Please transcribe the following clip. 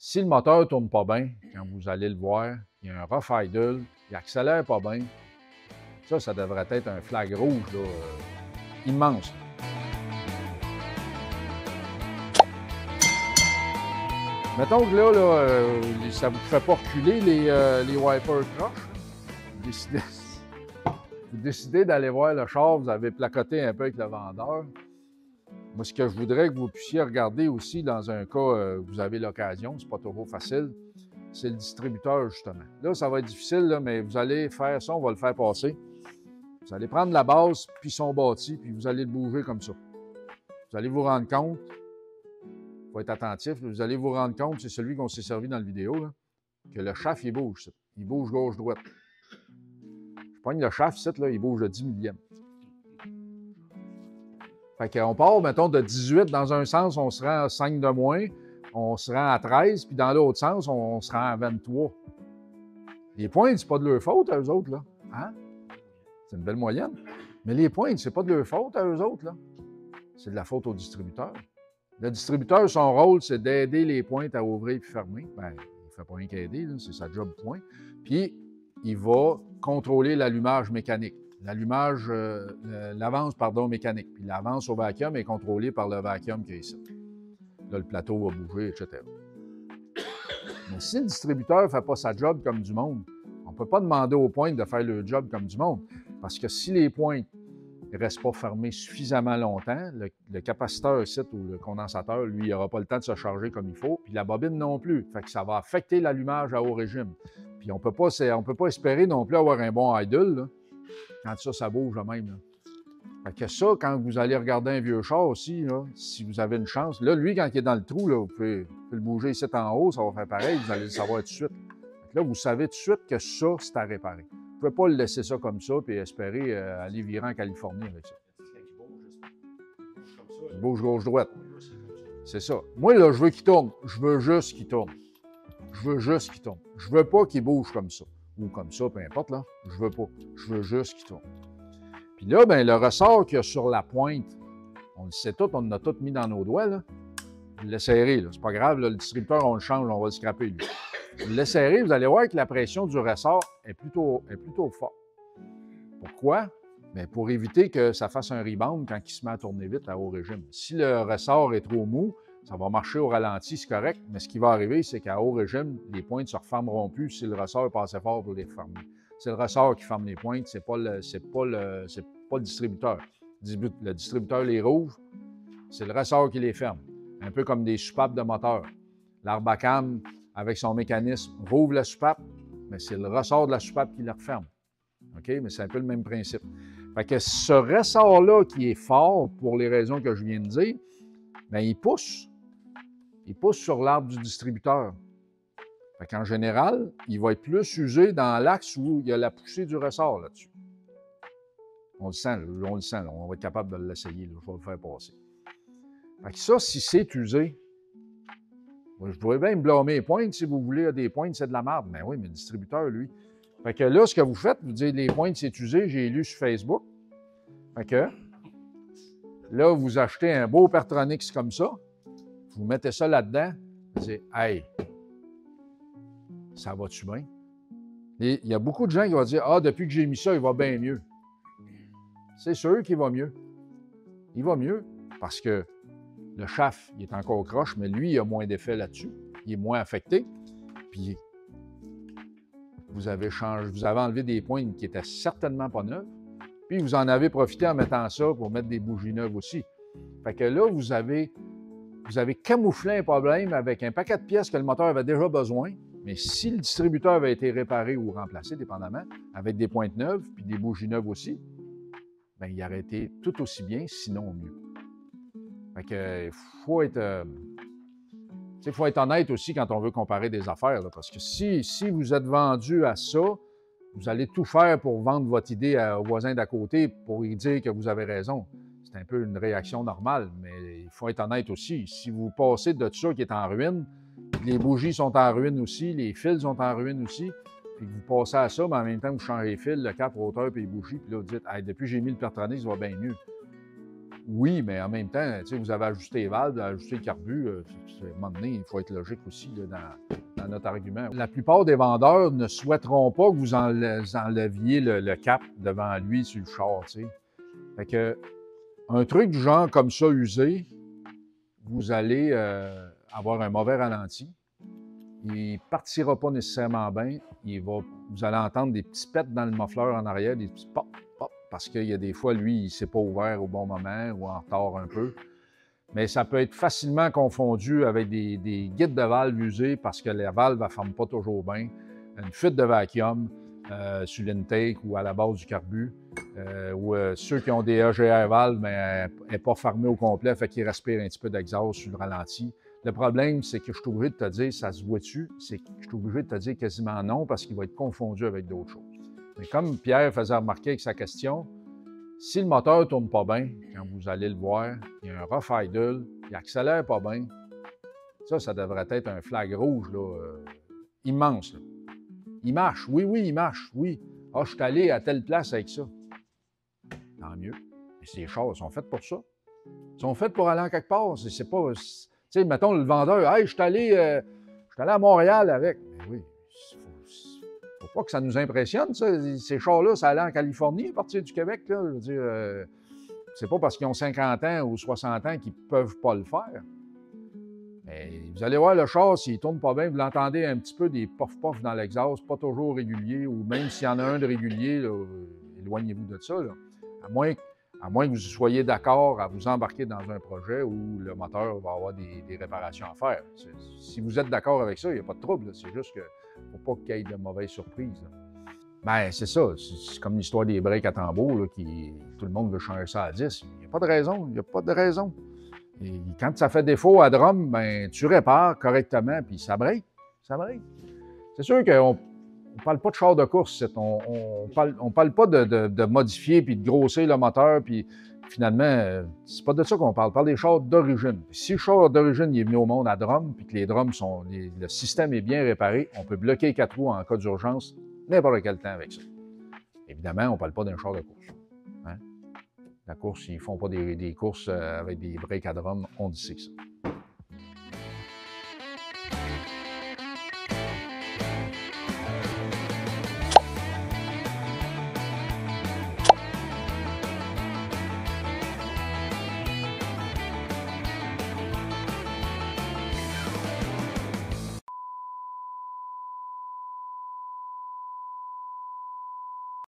Si le moteur ne tourne pas bien, quand vous allez le voir, il y a un rough idle, il accélère pas bien, ça devrait être un flag rouge là, immense. Mettons que là, ça ne vous fait pas reculer les wipers croches. Vous décidez d'aller voir le char, vous avez placoté un peu avec le vendeur. Moi, ce que je voudrais que vous puissiez regarder aussi dans un cas où vous avez l'occasion, c'est pas trop facile, c'est le distributeur, justement. Là, ça va être difficile, là, mais vous allez faire ça, on va le faire passer. Vous allez prendre la base, puis son bâti, puis vous allez le bouger comme ça. Vous allez vous rendre compte, il faut être attentif, vous allez vous rendre compte, c'est celui qu'on s'est servi dans la vidéo, là, que le shaft, il bouge. Il bouge gauche-droite. Je pogne le shaft, ici, là, il bouge de 10 millièmes. Fait qu'on part, mettons, de 18 dans un sens, on se rend à 5 de moins, on se rend à 13, puis dans l'autre sens, on se rend à 23. Les pointes, c'est pas de leur faute à eux autres, là. Hein? C'est une belle moyenne. Mais les pointes, c'est pas de leur faute à eux autres, là. C'est de la faute au distributeur. Le distributeur, son rôle, c'est d'aider les pointes à ouvrir et fermer. Ben, il ne fait pas rien qu'aider, c'est sa job point. Puis, il va contrôler l'allumage mécanique. L'allumage, l'avance, mécanique. Puis l'avance au vacuum est contrôlée par le vacuum qui est ici. Là, le plateau va bouger, etc. Mais si le distributeur ne fait pas sa job comme du monde, on ne peut pas demander aux pointes de faire leur job comme du monde. Parce que si les pointes ne restent pas fermées suffisamment longtemps, le capaciteur ici ou le condensateur, lui, il n'aura pas le temps de se charger comme il faut, puis la bobine non plus. Fait que ça va affecter l'allumage à haut régime. Puis on ne peut pas espérer non plus avoir un bon idle, là, quand ça bouge là même. Là. Fait que ça, quand vous allez regarder un vieux char aussi, là, si vous avez une chance, là, lui, quand il est dans le trou, là, vous pouvez le bouger ici en haut, ça va faire pareil, vous allez le savoir tout de suite. Là, vous savez tout de suite que ça, c'est à réparer. Vous ne pouvez pas le laisser ça comme ça et espérer aller virer en Californie avec ça. Il bouge gauche-droite. C'est ça. Moi, là, je veux qu'il tourne. Je veux juste qu'il tourne. Je veux juste qu'il tourne. Je veux pas qu'il bouge comme ça. Ou comme ça, peu importe, là. Je veux pas. Je veux juste qu'il tourne. Puis là, ben, le ressort qu'il y a sur la pointe, on le sait tout, on l'a tout mis dans nos doigts, là. Vous le serrez, là. C'est pas grave, là, le distributeur, on le change, on va le scraper, lui. Vous le serrez, vous allez voir que la pression du ressort est plutôt forte. Pourquoi? Bien, pour éviter que ça fasse un rebound quand il se met à tourner vite à haut régime. Si le ressort est trop mou, ça va marcher au ralenti, c'est correct, mais ce qui va arriver, c'est qu'à haut régime, les pointes ne se refermeront plus si le ressort est pas assez fort pour les fermer. C'est le ressort qui ferme les pointes, c'est pas le distributeur. Le distributeur les rouvre, c'est le ressort qui les ferme. Un peu comme des soupapes de moteur. L'Arbacam, avec son mécanisme, rouvre la soupape, mais c'est le ressort de la soupape qui la referme. OK? Mais c'est un peu le même principe. Fait que ce ressort-là qui est fort, pour les raisons que je viens de dire, bien, il pousse. Il pousse sur l'arbre du distributeur. Fait qu'en général, il va être plus usé dans l'axe où il y a la poussée du ressort là-dessus. On le sent, là, on va être capable de l'essayer, je vais le faire passer. Fait que ça, si c'est usé, je dois bien me blâmer les pointes. Si vous voulez des pointes, c'est de la merde. Mais oui, mais le distributeur, lui. Fait que là, ce que vous faites, vous dites les pointes, c'est usé, j'ai lu sur Facebook. Fait que là, vous achetez un beau Pertronix comme ça, vous mettez ça là-dedans, vous dites, hey, ça va-tu bien? Et il y a beaucoup de gens qui vont dire, ah, depuis que j'ai mis ça, il va bien mieux. C'est sûr qu'il va mieux. Il va mieux parce que le shaft, il est encore croche, mais lui, il a moins d'effet là-dessus. Il est moins affecté. Puis, vous avez enlevé des pointes qui étaient certainement pas neuves. Puis, vous en avez profité en mettant ça pour mettre des bougies neuves aussi. Fait que là, vous avez camouflé un problème avec un paquet de pièces que le moteur avait déjà besoin. Mais si le distributeur avait été réparé ou remplacé, dépendamment, avec des pointes neuves puis des bougies neuves aussi, bien, il aurait été tout aussi bien, sinon mieux. Fait que, faut être honnête aussi quand on veut comparer des affaires, là, parce que si vous êtes vendu à ça, vous allez tout faire pour vendre votre idée au voisin d'à côté pour lui dire que vous avez raison. C'est un peu une réaction normale, mais il faut être honnête aussi. Si vous passez de ça qui est en ruine, les bougies sont en ruine aussi, les fils sont en ruine aussi, puis vous passez à ça, mais en même temps, vous changez les fils, le cap, hauteur, puis les bougies, puis là, vous dites, hey, depuis que j'ai mis le Pertronix, ça va bien mieux. Oui, mais en même temps, vous avez ajusté les valves, ajusté le carbu. À un moment donné, il faut être logique aussi là, dans notre argument. La plupart des vendeurs ne souhaiteront pas que vous enleviez le cap devant lui sur le char. T'sais. Fait que, un truc du genre comme ça usé, vous allez avoir un mauvais ralenti. Il ne partira pas nécessairement bien. Vous allez entendre des petits pets dans le muffler en arrière, des petits pop, pop, parce qu'il y a des fois, lui, il ne s'est pas ouvert au bon moment ou en retard un peu. Mais ça peut être facilement confondu avec des guides de valve usés parce que la valve ne ferme pas toujours bien. Une fuite de vacuum sur l'intake ou à la base du carbu. Ou ceux qui ont des EGR valves, mais elle n'est pas fermée au complet, fait qu'ils respirent un petit peu d'exhaust sur le ralenti. Le problème, c'est que je suis obligé de te dire, ça se voit-tu? C'est que je suis obligé de te dire quasiment non parce qu'il va être confondu avec d'autres choses. Mais comme Pierre faisait remarquer avec sa question, si le moteur ne tourne pas bien, quand vous allez le voir, il y a un rough idle, il accélère pas bien, ça devrait être un flag rouge là, immense. Là. Il marche, oui, il marche, oui. Ah, je suis allé à telle place avec ça. Tant mieux. Mais ces chars sont faits pour ça. Ils sont faits pour aller en quelque part. C'est pas... Tu sais, mettons, le vendeur, « Hey, je suis allé à Montréal avec. » Mais oui, faut pas que ça nous impressionne, ça. Ces chars-là, ça allait en Californie à partir du Québec, là. Je veux dire, c'est pas parce qu'ils ont 50 ans ou 60 ans qu'ils peuvent pas le faire. Mais vous allez voir le char, s'il tourne pas bien, vous l'entendez un petit peu des puff-puff dans l'exhaust, pas toujours régulier, ou même s'il y en a un de régulier, là, éloignez-vous de ça, là. À moins que vous soyez d'accord à vous embarquer dans un projet où le moteur va avoir des réparations à faire. Si vous êtes d'accord avec ça, il n'y a pas de trouble. C'est juste qu'il ne faut pas qu'il y ait de mauvaises surprises. Là. Ben, c'est ça. C'est comme l'histoire des breaks à tambour, là, tout le monde veut changer ça à 10. Il n'y a pas de raison. Il n'y a pas de raison. Et quand ça fait défaut à drum, ben, tu répares correctement, puis ça break. Ça break. C'est sûr qu'on ne parle pas de char de course, on parle pas de modifier puis de grossir le moteur, puis finalement, c'est pas de ça qu'on parle. On parle des chars d'origine. Si le char d'origine est venu au monde à drum, puis que les drums le système est bien réparé, on peut bloquer les 4 roues en cas d'urgence n'importe quel temps avec ça. Évidemment, on ne parle pas d'un char de course. Hein? La course, ils ne font pas des courses avec des breaks à drum, on dit c'est ça.